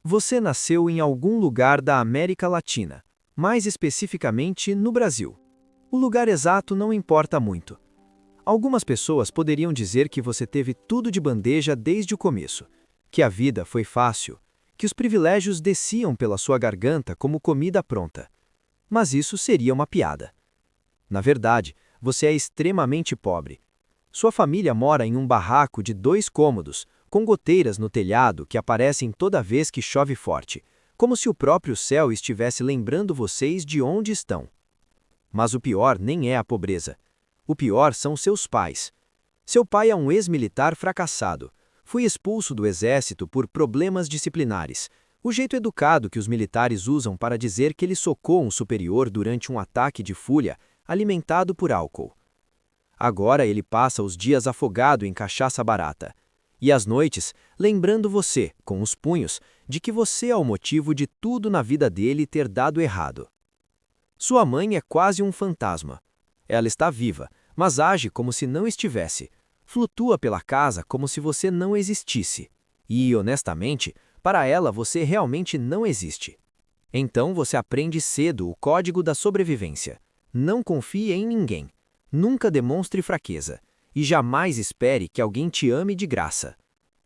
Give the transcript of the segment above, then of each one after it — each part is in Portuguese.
Você nasceu em algum lugar da América Latina, mais especificamente no Brasil. O lugar exato não importa muito. Algumas pessoas poderiam dizer que você teve tudo de bandeja desde o começo, que a vida foi fácil, que os privilégios desciam pela sua garganta como comida pronta. Mas isso seria uma piada. Na verdade, você é extremamente pobre. Sua família mora em um barraco de 2 cômodos, com goteiras no telhado que aparecem toda vez que chove forte, como se o próprio céu estivesse lembrando vocês de onde estão. Mas o pior nem é a pobreza. O pior são seus pais. Seu pai é um ex-militar fracassado. Foi expulso do exército por problemas disciplinares, o jeito educado que os militares usam para dizer que ele socou um superior durante um ataque de fúria alimentado por álcool. Agora ele passa os dias afogado em cachaça barata. E às noites, lembrando você, com os punhos, de que você é o motivo de tudo na vida dele ter dado errado. Sua mãe é quase um fantasma. Ela está viva, mas age como se não estivesse. Flutua pela casa como se você não existisse. E, honestamente, para ela você realmente não existe. Então você aprende cedo o código da sobrevivência. Não confie em ninguém. Nunca demonstre fraqueza. E jamais espere que alguém te ame de graça.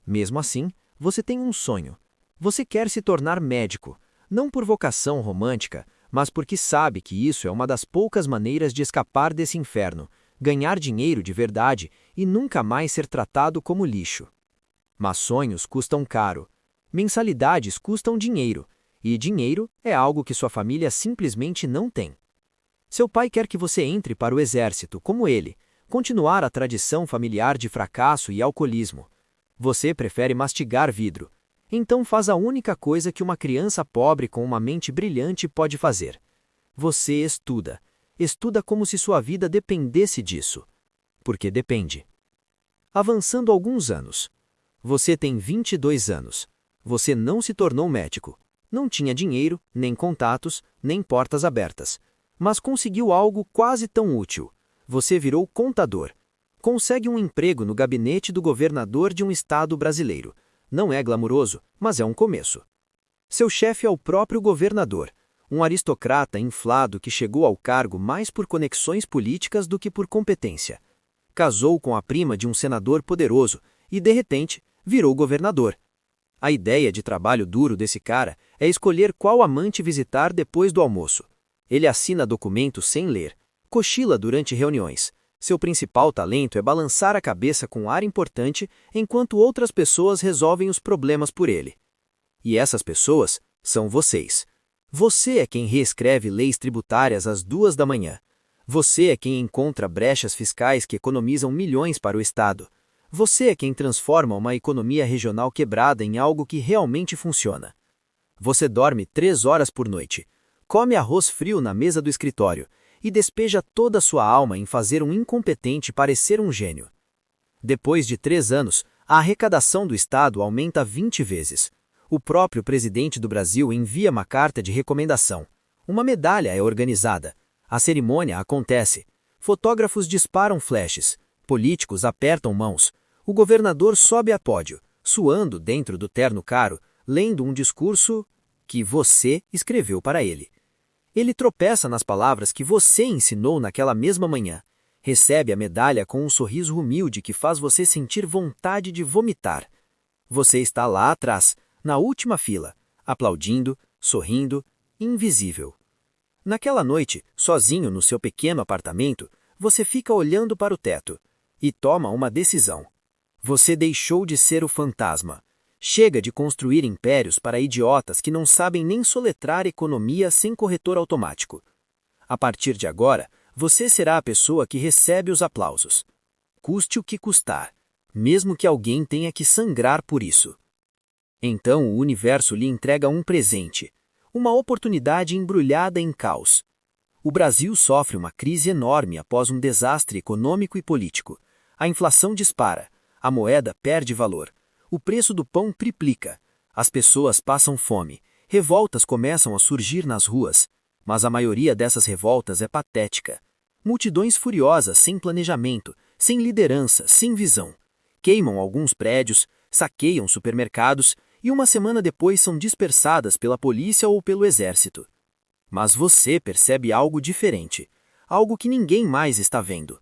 Mesmo assim, você tem um sonho. Você quer se tornar médico, não por vocação romântica, mas porque sabe que isso é uma das poucas maneiras de escapar desse inferno, ganhar dinheiro de verdade e nunca mais ser tratado como lixo. Mas sonhos custam caro. Mensalidades custam dinheiro, e dinheiro é algo que sua família simplesmente não tem. Seu pai quer que você entre para o exército, como ele, continuar a tradição familiar de fracasso e alcoolismo. Você prefere mastigar vidro. Então faz a única coisa que uma criança pobre com uma mente brilhante pode fazer. Você estuda. Estuda como se sua vida dependesse disso. Porque depende. Avançando alguns anos. Você tem 22 anos. Você não se tornou médico. Não tinha dinheiro, nem contatos, nem portas abertas. Mas conseguiu algo quase tão útil. Você virou contador. Consegue um emprego no gabinete do governador de um estado brasileiro. Não é glamuroso, mas é um começo. Seu chefe é o próprio governador, um aristocrata inflado que chegou ao cargo mais por conexões políticas do que por competência. Casou com a prima de um senador poderoso e, de repente, virou governador. A ideia de trabalho duro desse cara é escolher qual amante visitar depois do almoço. Ele assina documentos sem ler, cochila durante reuniões. Seu principal talento é balançar a cabeça com ar importante enquanto outras pessoas resolvem os problemas por ele. E essas pessoas são vocês. Você é quem reescreve leis tributárias às 2 da manhã. Você é quem encontra brechas fiscais que economizam milhões para o Estado. Você é quem transforma uma economia regional quebrada em algo que realmente funciona. Você dorme 3 horas por noite, come arroz frio na mesa do escritório e despeja toda a sua alma em fazer um incompetente parecer um gênio. Depois de 3 anos, a arrecadação do Estado aumenta 20 vezes. O próprio presidente do Brasil envia uma carta de recomendação. Uma medalha é organizada. A cerimônia acontece. Fotógrafos disparam flashes. Políticos apertam mãos. O governador sobe a pódio, suando dentro do terno caro, lendo um discurso que você escreveu para ele. Ele tropeça nas palavras que você ensinou naquela mesma manhã. Recebe a medalha com um sorriso humilde que faz você sentir vontade de vomitar. Você está lá atrás, na última fila, aplaudindo, sorrindo, invisível. Naquela noite, sozinho no seu pequeno apartamento, você fica olhando para o teto e toma uma decisão. Você deixou de ser o fantasma. Chega de construir impérios para idiotas que não sabem nem soletrar economia sem corretor automático. A partir de agora, você será a pessoa que recebe os aplausos. Custe o que custar, mesmo que alguém tenha que sangrar por isso. Então o universo lhe entrega um presente, uma oportunidade embrulhada em caos. O Brasil sofre uma crise enorme após um desastre econômico e político. A inflação dispara, a moeda perde valor. O preço do pão triplica. As pessoas passam fome. Revoltas começam a surgir nas ruas. Mas a maioria dessas revoltas é patética. Multidões furiosas, sem planejamento, sem liderança, sem visão. Queimam alguns prédios, saqueiam supermercados e uma semana depois são dispersadas pela polícia ou pelo exército. Mas você percebe algo diferente, algo que ninguém mais está vendo.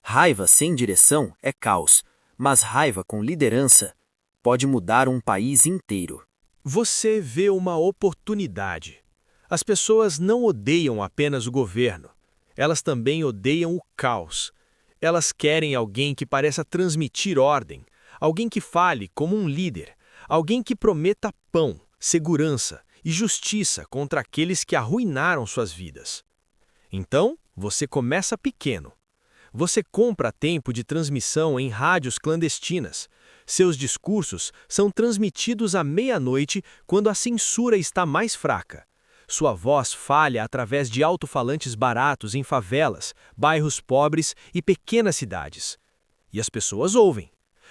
Raiva sem direção é caos, mas raiva com liderança pode mudar um país inteiro. Você vê uma oportunidade. As pessoas não odeiam apenas o governo. Elas também odeiam o caos. Elas querem alguém que pareça transmitir ordem, alguém que fale como um líder, alguém que prometa pão, segurança e justiça contra aqueles que arruinaram suas vidas. Então, você começa pequeno. Você compra tempo de transmissão em rádios clandestinas. Seus discursos são transmitidos à meia-noite quando a censura está mais fraca. Sua voz falha através de alto-falantes baratos em favelas, bairros pobres e pequenas cidades. E as pessoas ouvem.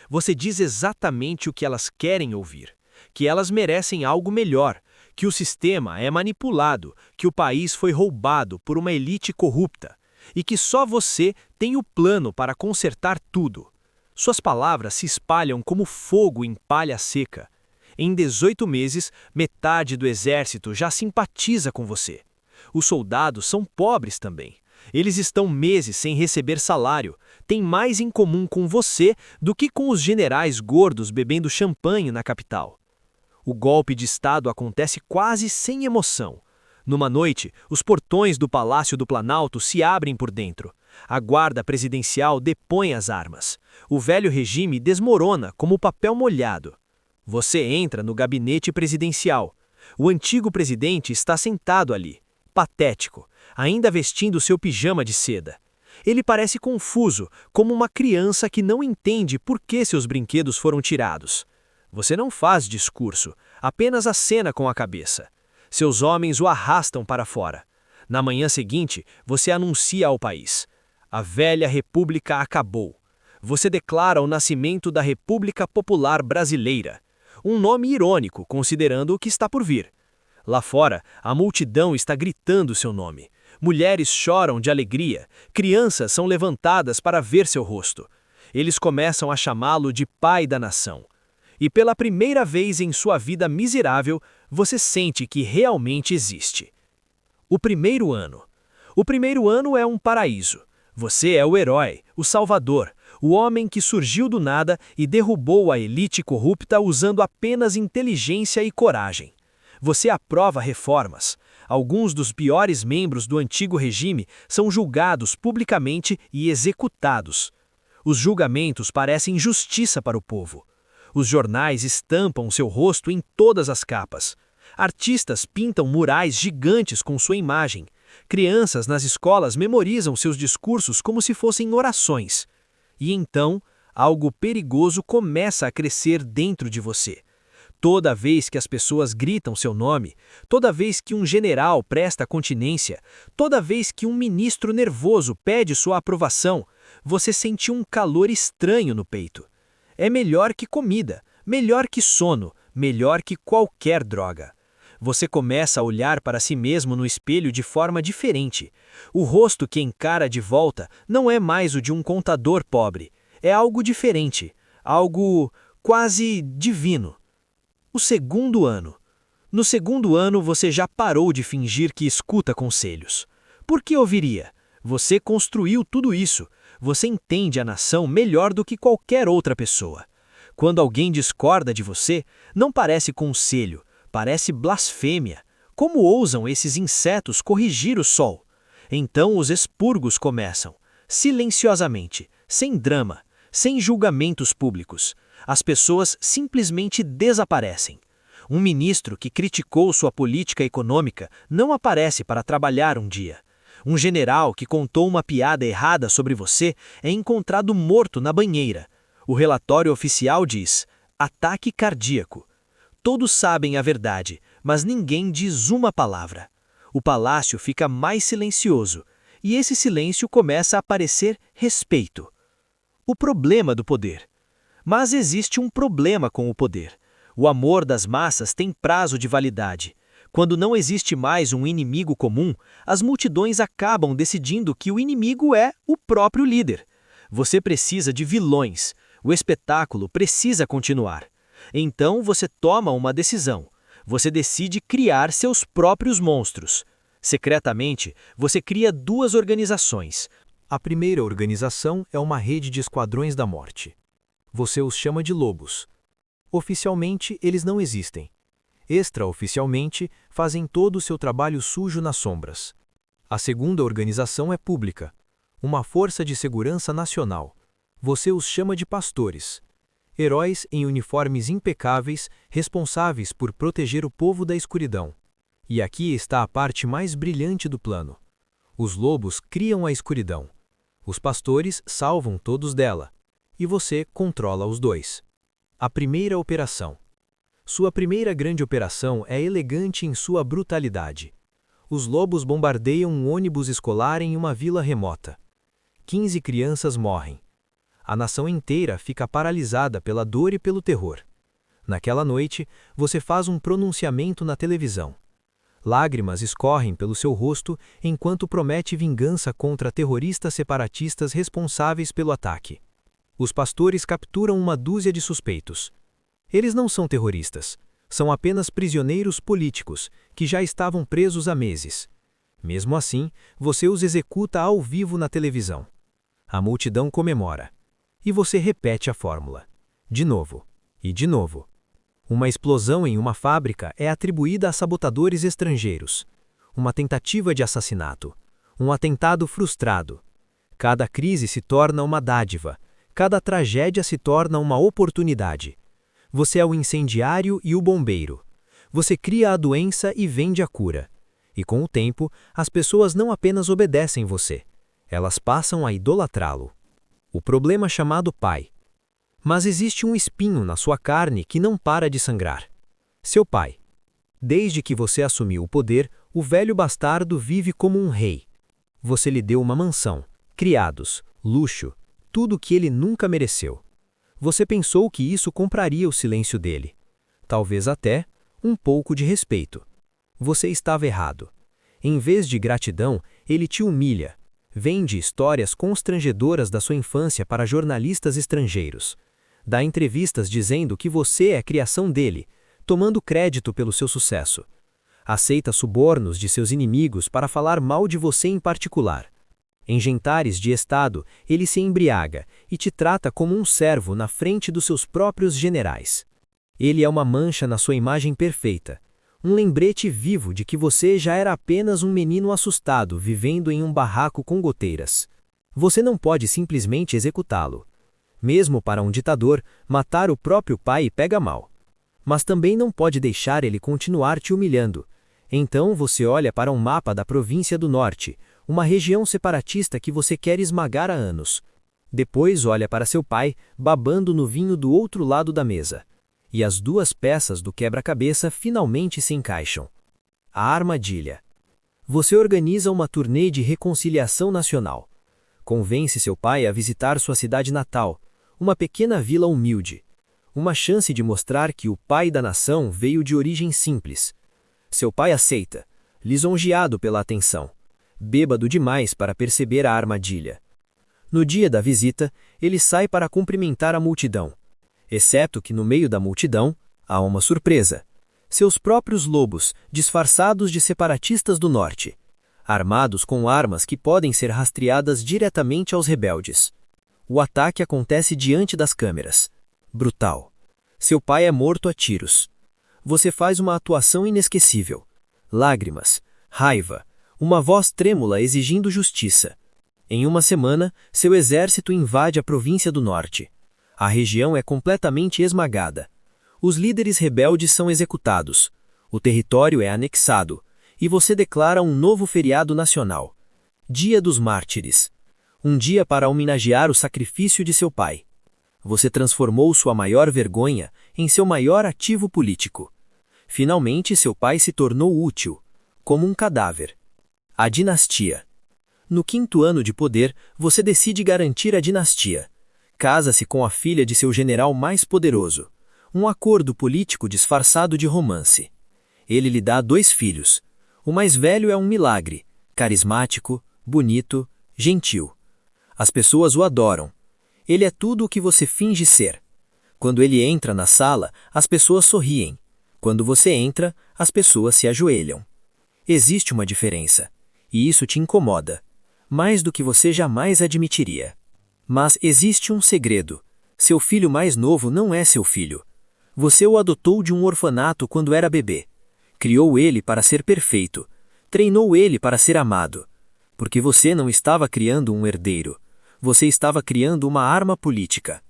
Você diz exatamente o que elas querem ouvir, que elas merecem algo melhor, que o sistema é manipulado, que o país foi roubado por uma elite corrupta e que só você tem o plano para consertar tudo. Suas palavras se espalham como fogo em palha seca. Em 18 meses, metade do exército já simpatiza com você. Os soldados são pobres também. Eles estão meses sem receber salário, têm mais em comum com você do que com os generais gordos bebendo champanhe na capital. O golpe de Estado acontece quase sem emoção. Numa noite, os portões do Palácio do Planalto se abrem por dentro. A guarda presidencial depõe as armas. O velho regime desmorona como papel molhado. Você entra no gabinete presidencial. O antigo presidente está sentado ali, patético, ainda vestindo seu pijama de seda. Ele parece confuso, como uma criança que não entende por que seus brinquedos foram tirados. Você não faz discurso, apenas acena com a cabeça. Seus homens o arrastam para fora. Na manhã seguinte, você anuncia ao país: a velha República acabou. Você declara o nascimento da República Popular Brasileira. Um nome irônico, considerando o que está por vir. Lá fora, a multidão está gritando seu nome. Mulheres choram de alegria, crianças são levantadas para ver seu rosto. Eles começam a chamá-lo de pai da nação. E pela primeira vez em sua vida miserável, você sente que realmente existe. O primeiro ano. O primeiro ano é um paraíso. Você é o herói, o salvador, o homem que surgiu do nada e derrubou a elite corrupta usando apenas inteligência e coragem. Você aprova reformas. Alguns dos piores membros do antigo regime são julgados publicamente e executados. Os julgamentos parecem justiça para o povo. Os jornais estampam seu rosto em todas as capas. Artistas pintam murais gigantes com sua imagem. Crianças nas escolas memorizam seus discursos como se fossem orações. E então, algo perigoso começa a crescer dentro de você. Toda vez que as pessoas gritam seu nome, toda vez que um general presta continência, toda vez que um ministro nervoso pede sua aprovação, você sente um calor estranho no peito. É melhor que comida, melhor que sono, melhor que qualquer droga. Você começa a olhar para si mesmo no espelho de forma diferente. O rosto que encara de volta não é mais o de um contador pobre. É algo diferente, algo quase divino. O segundo ano. No segundo ano você já parou de fingir que escuta conselhos. Por que ouviria? Você construiu tudo isso. Você entende a nação melhor do que qualquer outra pessoa. Quando alguém discorda de você, não parece conselho, parece blasfêmia. Como ousam esses insetos corrigir o sol? Então os expurgos começam, silenciosamente, sem drama, sem julgamentos públicos. As pessoas simplesmente desaparecem. Um ministro que criticou sua política econômica não aparece para trabalhar um dia. Um general que contou uma piada errada sobre você é encontrado morto na banheira. O relatório oficial diz: ataque cardíaco. Todos sabem a verdade, mas ninguém diz uma palavra. O palácio fica mais silencioso, e esse silêncio começa a parecer respeito. O problema do poder. Mas existe um problema com o poder. O amor das massas tem prazo de validade. Quando não existe mais um inimigo comum, as multidões acabam decidindo que o inimigo é o próprio líder. Você precisa de vilões. O espetáculo precisa continuar. Então você toma uma decisão. Você decide criar seus próprios monstros. Secretamente, você cria duas organizações. A primeira organização é uma rede de esquadrões da morte. Você os chama de lobos. Oficialmente, eles não existem. Extraoficialmente, fazem todo o seu trabalho sujo nas sombras. A segunda organização é pública, uma força de segurança nacional. Você os chama de pastores. Heróis em uniformes impecáveis, responsáveis por proteger o povo da escuridão. E aqui está a parte mais brilhante do plano. Os lobos criam a escuridão. Os pastores salvam todos dela. E você controla os dois. A primeira operação. Sua primeira grande operação é elegante em sua brutalidade. Os lobos bombardeiam um ônibus escolar em uma vila remota. 15 crianças morrem. A nação inteira fica paralisada pela dor e pelo terror. Naquela noite, você faz um pronunciamento na televisão. Lágrimas escorrem pelo seu rosto enquanto promete vingança contra terroristas separatistas responsáveis pelo ataque. Os pastores capturam uma dúzia de suspeitos. Eles não são terroristas, são apenas prisioneiros políticos que já estavam presos há meses. Mesmo assim, você os executa ao vivo na televisão. A multidão comemora. E você repete a fórmula. De novo. E de novo. Uma explosão em uma fábrica é atribuída a sabotadores estrangeiros. Uma tentativa de assassinato. Um atentado frustrado. Cada crise se torna uma dádiva. Cada tragédia se torna uma oportunidade. Você é o incendiário e o bombeiro. Você cria a doença e vende a cura. E com o tempo, as pessoas não apenas obedecem você. Elas passam a idolatrá-lo. O problema chamado pai. Mas existe um espinho na sua carne que não para de sangrar. Seu pai. Desde que você assumiu o poder, o velho bastardo vive como um rei. Você lhe deu uma mansão, criados, luxo, tudo o que ele nunca mereceu. Você pensou que isso compraria o silêncio dele. Talvez até um pouco de respeito. Você estava errado. Em vez de gratidão, ele te humilha. Vende histórias constrangedoras da sua infância para jornalistas estrangeiros. Dá entrevistas dizendo que você é criação dele, tomando crédito pelo seu sucesso. Aceita subornos de seus inimigos para falar mal de você em particular. Em jantares de estado, ele se embriaga e te trata como um servo na frente dos seus próprios generais. Ele é uma mancha na sua imagem perfeita, um lembrete vivo de que você já era apenas um menino assustado vivendo em um barraco com goteiras. Você não pode simplesmente executá-lo. Mesmo para um ditador, matar o próprio pai pega mal. Mas também não pode deixar ele continuar te humilhando. Então você olha para um mapa da província do norte, uma região separatista que você quer esmagar há anos. Depois olha para seu pai, babando no vinho do outro lado da mesa. E as duas peças do quebra-cabeça finalmente se encaixam. A armadilha. Você organiza uma turnê de reconciliação nacional. Convence seu pai a visitar sua cidade natal, uma pequena vila humilde. Uma chance de mostrar que o pai da nação veio de origem simples. Seu pai aceita, lisonjeado pela atenção. Bêbado demais para perceber a armadilha. No dia da visita, ele sai para cumprimentar a multidão. Exceto que no meio da multidão, há uma surpresa. Seus próprios lobos, disfarçados de separatistas do norte. Armados com armas que podem ser rastreadas diretamente aos rebeldes. O ataque acontece diante das câmeras. Brutal. Seu pai é morto a tiros. Você faz uma atuação inesquecível. Lágrimas, raiva, uma voz trêmula exigindo justiça. Em uma semana, seu exército invade a província do norte. A região é completamente esmagada. Os líderes rebeldes são executados. O território é anexado. E você declara um novo feriado nacional. Dia dos Mártires. Um dia para homenagear o sacrifício de seu pai. Você transformou sua maior vergonha em seu maior ativo político. Finalmente seu pai se tornou útil, como um cadáver. A dinastia. No 5º ano de poder, você decide garantir a dinastia. Casa-se com a filha de seu general mais poderoso. Um acordo político disfarçado de romance. Ele lhe dá 2 filhos. O mais velho é um milagre, carismático, bonito, gentil. As pessoas o adoram. Ele é tudo o que você finge ser. Quando ele entra na sala, as pessoas sorriem. Quando você entra, as pessoas se ajoelham. Existe uma diferença, e isso te incomoda, mais do que você jamais admitiria. Mas existe um segredo. Seu filho mais novo não é seu filho. Você o adotou de um orfanato quando era bebê. Criou ele para ser perfeito. Treinou ele para ser amado. Porque você não estava criando um herdeiro. Você estava criando uma arma política.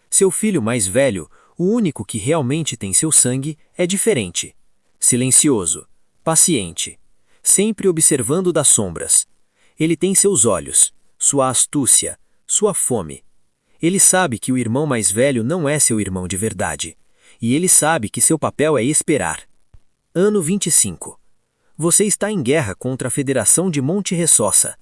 Seu filho mais velho, o único que realmente tem seu sangue, é diferente. Silencioso, paciente, sempre observando das sombras. Ele tem seus olhos, sua astúcia, sua fome. Ele sabe que o irmão mais velho não é seu irmão de verdade. E ele sabe que seu papel é esperar. Ano 25. Você está em guerra contra a Federação de Monte Ressossa.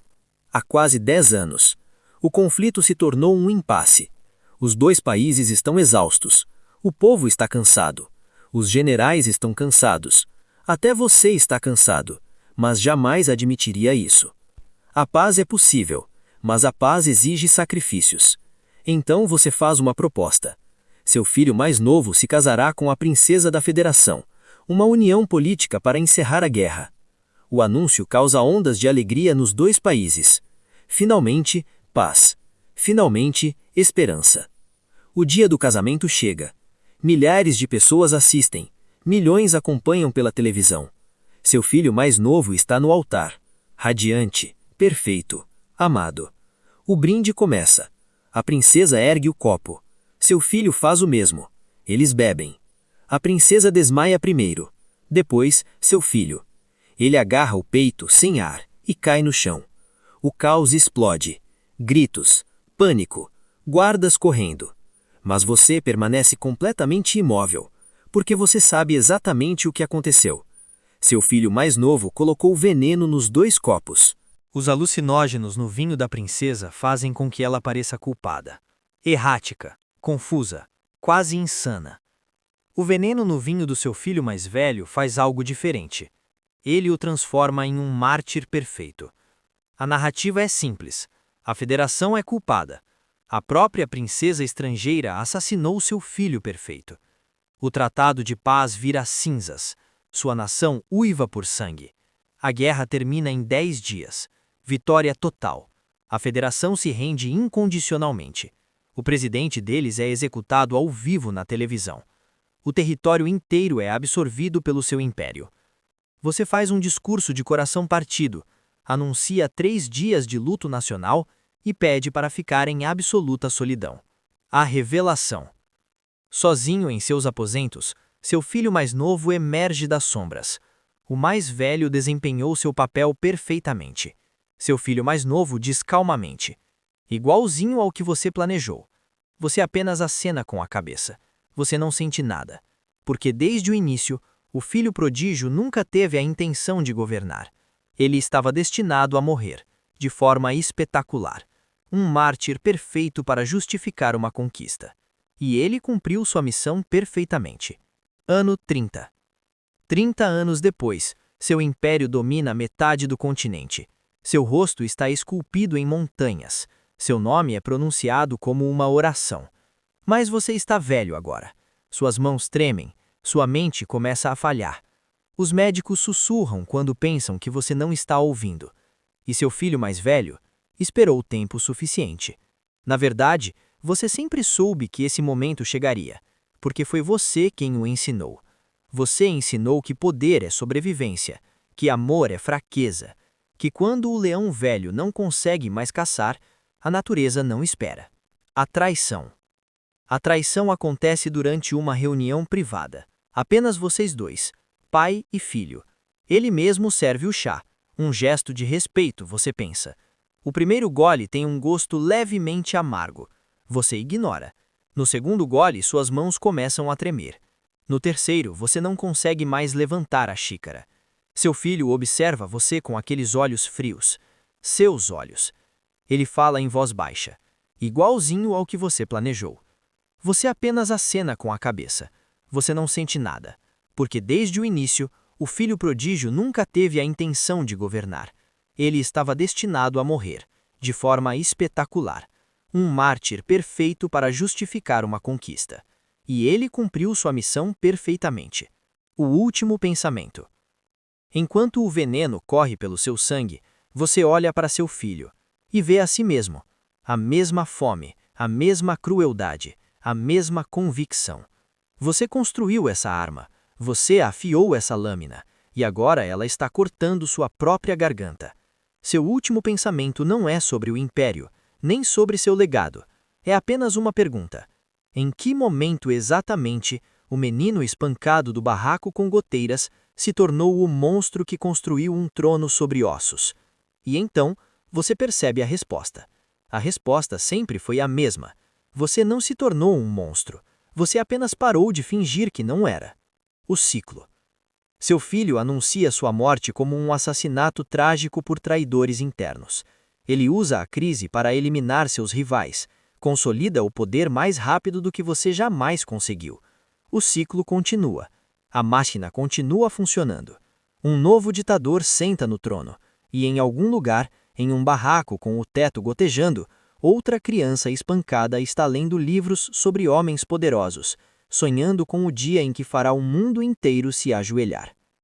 Há quase 10 anos. O conflito se tornou um impasse. Os dois países estão exaustos. O povo está cansado. Os generais estão cansados. Até você está cansado, mas jamais admitiria isso. A paz é possível, mas a paz exige sacrifícios. Então você faz uma proposta. Seu filho mais novo se casará com a princesa da Federação, uma união política para encerrar a guerra. O anúncio causa ondas de alegria nos dois países. Finalmente, paz. Finalmente, esperança. O dia do casamento chega. Milhares de pessoas assistem. Milhões acompanham pela televisão. Seu filho mais novo está no altar. Radiante, perfeito, amado. O brinde começa. A princesa ergue o copo. Seu filho faz o mesmo. Eles bebem. A princesa desmaia primeiro. Depois, seu filho. Ele agarra o peito sem ar e cai no chão. O caos explode. Gritos, pânico, guardas correndo. Mas você permanece completamente imóvel, porque você sabe exatamente o que aconteceu. Seu filho mais novo colocou veneno nos 2 copos. Os alucinógenos no vinho da princesa fazem com que ela pareça culpada. Errática, confusa, quase insana. O veneno no vinho do seu filho mais velho faz algo diferente. Ele o transforma em um mártir perfeito. A narrativa é simples. A Federação é culpada. A própria princesa estrangeira assassinou seu filho perfeito. O tratado de paz vira cinzas. Sua nação uiva por sangue. A guerra termina em 10 dias. Vitória total. A Federação se rende incondicionalmente. O presidente deles é executado ao vivo na televisão. O território inteiro é absorvido pelo seu império. Você faz um discurso de coração partido, anuncia 3 dias de luto nacional e pede para ficar em absoluta solidão. A revelação. Sozinho em seus aposentos, seu filho mais novo emerge das sombras. O mais velho desempenhou seu papel perfeitamente. Seu filho mais novo diz calmamente: igualzinho ao que você planejou. Você apenas acena com a cabeça. Você não sente nada. Porque desde o início, o filho prodígio nunca teve a intenção de governar. Ele estava destinado a morrer, de forma espetacular. Um mártir perfeito para justificar uma conquista. E ele cumpriu sua missão perfeitamente. Ano 30. 30 anos depois, seu império domina metade do continente. Seu rosto está esculpido em montanhas. Seu nome é pronunciado como uma oração. Mas você está velho agora. Suas mãos tremem. Sua mente começa a falhar. Os médicos sussurram quando pensam que você não está ouvindo. E seu filho mais velho esperou tempo suficiente. Na verdade, você sempre soube que esse momento chegaria, porque foi você quem o ensinou. Você ensinou que poder é sobrevivência, que amor é fraqueza, que quando o leão velho não consegue mais caçar, a natureza não espera. A traição. A traição acontece durante uma reunião privada. Apenas vocês dois, pai e filho. Ele mesmo serve o chá. Um gesto de respeito, você pensa. O primeiro gole tem um gosto levemente amargo. Você ignora. No segundo gole, suas mãos começam a tremer. No terceiro, você não consegue mais levantar a xícara. Seu filho observa você com aqueles olhos frios. Seus olhos. Ele fala em voz baixa, igualzinho ao que você planejou. Você apenas acena com a cabeça. Você não sente nada, porque desde o início, o filho prodígio nunca teve a intenção de governar. Ele estava destinado a morrer, de forma espetacular. Um mártir perfeito para justificar uma conquista. E ele cumpriu sua missão perfeitamente. O último pensamento. Enquanto o veneno corre pelo seu sangue, você olha para seu filho e vê a si mesmo. A mesma fome, a mesma crueldade, a mesma convicção. Você construiu essa arma, você afiou essa lâmina, e agora ela está cortando sua própria garganta. Seu último pensamento não é sobre o império, nem sobre seu legado. É apenas uma pergunta. Em que momento exatamente o menino espancado do barraco com goteiras se tornou o monstro que construiu um trono sobre ossos? E então, você percebe a resposta. A resposta sempre foi a mesma. Você não se tornou um monstro. Você apenas parou de fingir que não era. O ciclo. Seu filho anuncia sua morte como um assassinato trágico por traidores internos. Ele usa a crise para eliminar seus rivais. Consolida o poder mais rápido do que você jamais conseguiu. O ciclo continua. A máquina continua funcionando. Um novo ditador senta no trono. E em algum lugar, em um barraco com o teto gotejando, outra criança espancada está lendo livros sobre homens poderosos, sonhando com o dia em que fará o mundo inteiro se ajoelhar.